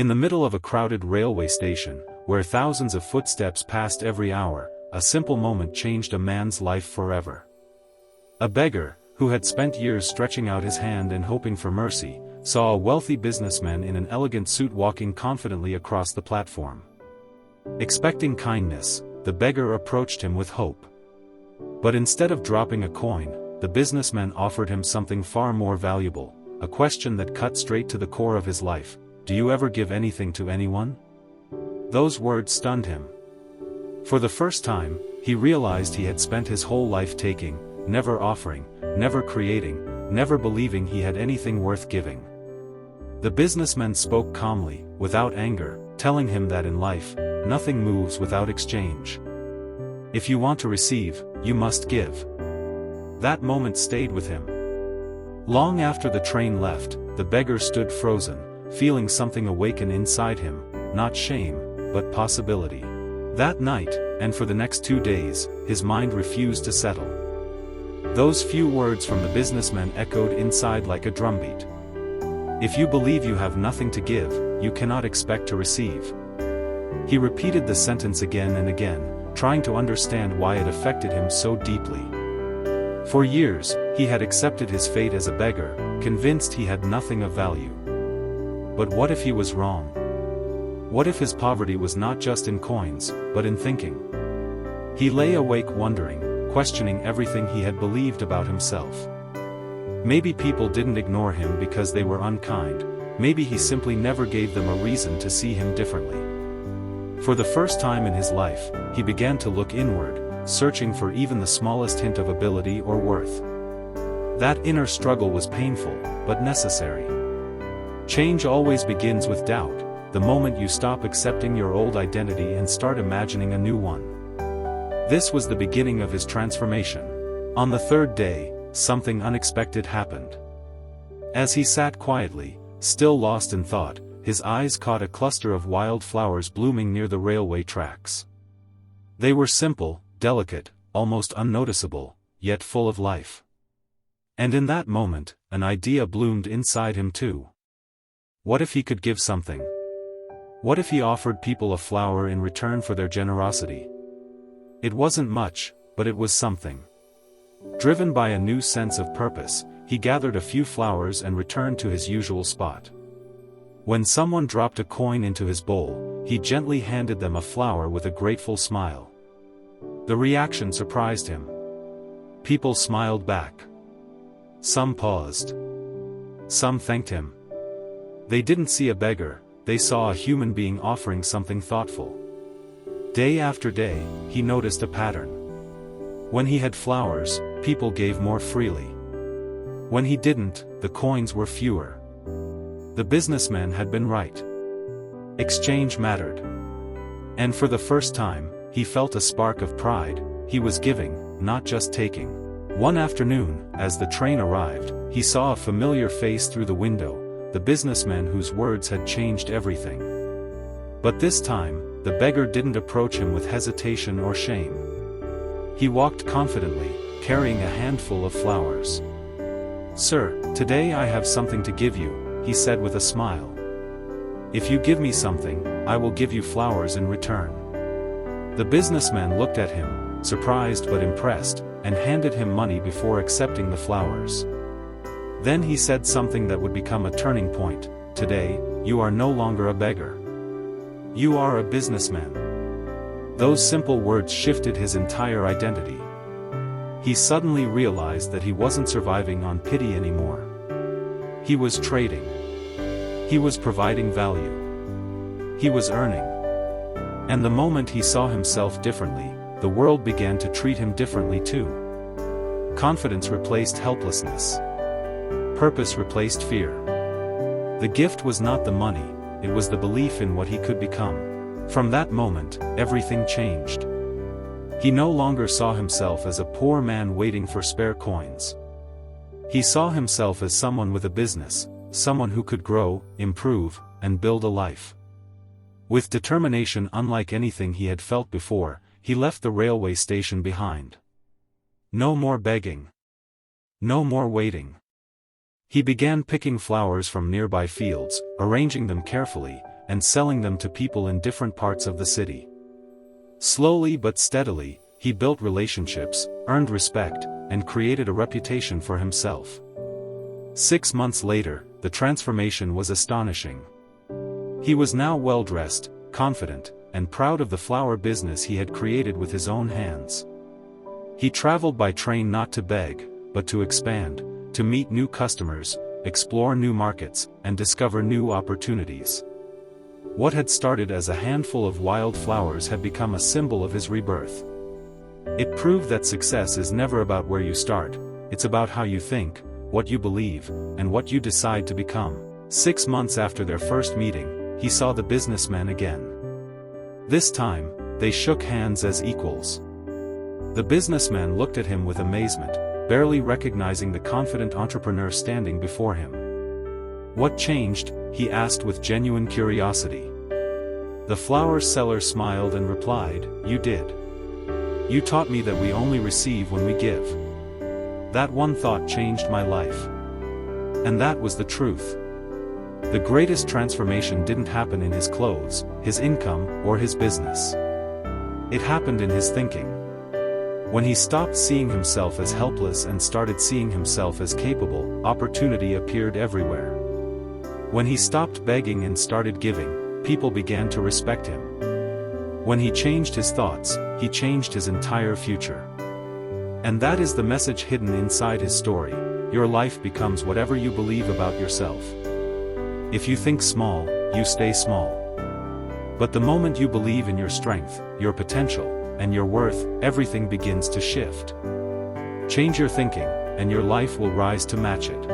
In the middle of a crowded railway station, where thousands of footsteps passed every hour, a simple moment changed a man's life forever. A beggar, who had spent years stretching out his hand and hoping for mercy, saw a wealthy businessman in an elegant suit walking confidently across the platform. Expecting kindness, the beggar approached him with hope. But instead of dropping a coin, the businessman offered him something far more valuable, a question that cut straight to the core of his life: "Do you ever give anything to anyone?" Those words stunned him. For the first time, he realized he had spent his whole life taking, never offering, never creating, never believing he had anything worth giving. The businessman spoke calmly, without anger, telling him that in life, nothing moves without exchange. If you want to receive, you must give. That moment stayed with him. Long after the train left, the beggar stood frozen, feeling something awaken inside him, not shame, but possibility. That night, and for the next 2 days, his mind refused to settle. Those few words from the businessman echoed inside like a drumbeat. If you believe you have nothing to give, you cannot expect to receive. He repeated the sentence again and again, trying to understand why it affected him so deeply. For years, he had accepted his fate as a beggar, convinced he had nothing of value. But what if he was wrong? What if his poverty was not just in coins, but in thinking? He lay awake wondering, questioning everything he had believed about himself. Maybe people didn't ignore him because they were unkind, maybe he simply never gave them a reason to see him differently. For the first time in his life, he began to look inward, searching for even the smallest hint of ability or worth. That inner struggle was painful, but necessary. Change always begins with doubt, the moment you stop accepting your old identity and start imagining a new one. This was the beginning of his transformation. On the third day, something unexpected happened. As he sat quietly, still lost in thought, his eyes caught a cluster of wild flowers blooming near the railway tracks. They were simple, delicate, almost unnoticeable, yet full of life. And in that moment, an idea bloomed inside him too. What if he could give something? What if he offered people a flower in return for their generosity? It wasn't much, but it was something. Driven by a new sense of purpose, he gathered a few flowers and returned to his usual spot. When someone dropped a coin into his bowl, he gently handed them a flower with a grateful smile. The reaction surprised him. People smiled back. Some paused. Some thanked him. They didn't see a beggar, they saw a human being offering something thoughtful. Day after day, he noticed a pattern. When he had flowers, people gave more freely. When he didn't, the coins were fewer. The businessman had been right. Exchange mattered. And for the first time, he felt a spark of pride. He was giving, not just taking. One afternoon, as the train arrived, he saw a familiar face through the window, the businessman whose words had changed everything. But this time, the beggar didn't approach him with hesitation or shame. He walked confidently, carrying a handful of flowers. "Sir, today I have something to give you," he said with a smile. "If you give me something, I will give you flowers in return." The businessman looked at him, surprised but impressed, and handed him money before accepting the flowers. Then he said something that would become a turning point: "Today, you are no longer a beggar. You are a businessman." Those simple words shifted his entire identity. He suddenly realized that he wasn't surviving on pity anymore. He was trading. He was providing value. He was earning. And the moment he saw himself differently, the world began to treat him differently too. Confidence replaced helplessness. Purpose replaced fear. The gift was not the money, it was the belief in what he could become. From that moment, everything changed. He no longer saw himself as a poor man waiting for spare coins. He saw himself as someone with a business, someone who could grow, improve, and build a life. With determination unlike anything he had felt before, he left the railway station behind. No more begging. No more waiting. He began picking flowers from nearby fields, arranging them carefully, and selling them to people in different parts of the city. Slowly but steadily, he built relationships, earned respect, and created a reputation for himself. 6 months later, the transformation was astonishing. He was now well-dressed, confident, and proud of the flower business he had created with his own hands. He traveled by train not to beg, but to expand, to meet new customers, explore new markets, and discover new opportunities. What had started as a handful of wild flowers had become a symbol of his rebirth. It proved that success is never about where you start, it's about how you think, what you believe, and what you decide to become. 6 months after their first meeting, he saw the businessman again. This time, they shook hands as equals. The businessman looked at him with amazement, barely recognizing the confident entrepreneur standing before him. "What changed?" he asked with genuine curiosity. The flower seller smiled and replied, "You did. You taught me that we only receive when we give. That one thought changed my life." And that was the truth. The greatest transformation didn't happen in his clothes, his income, or his business. It happened in his thinking. When he stopped seeing himself as helpless and started seeing himself as capable, opportunity appeared everywhere. When he stopped begging and started giving, people began to respect him. When he changed his thoughts, he changed his entire future. And that is the message hidden inside his story: your life becomes whatever you believe about yourself. If you think small, you stay small. But the moment you believe in your strength, your potential, and your worth, everything begins to shift. Change your thinking, and your life will rise to match it.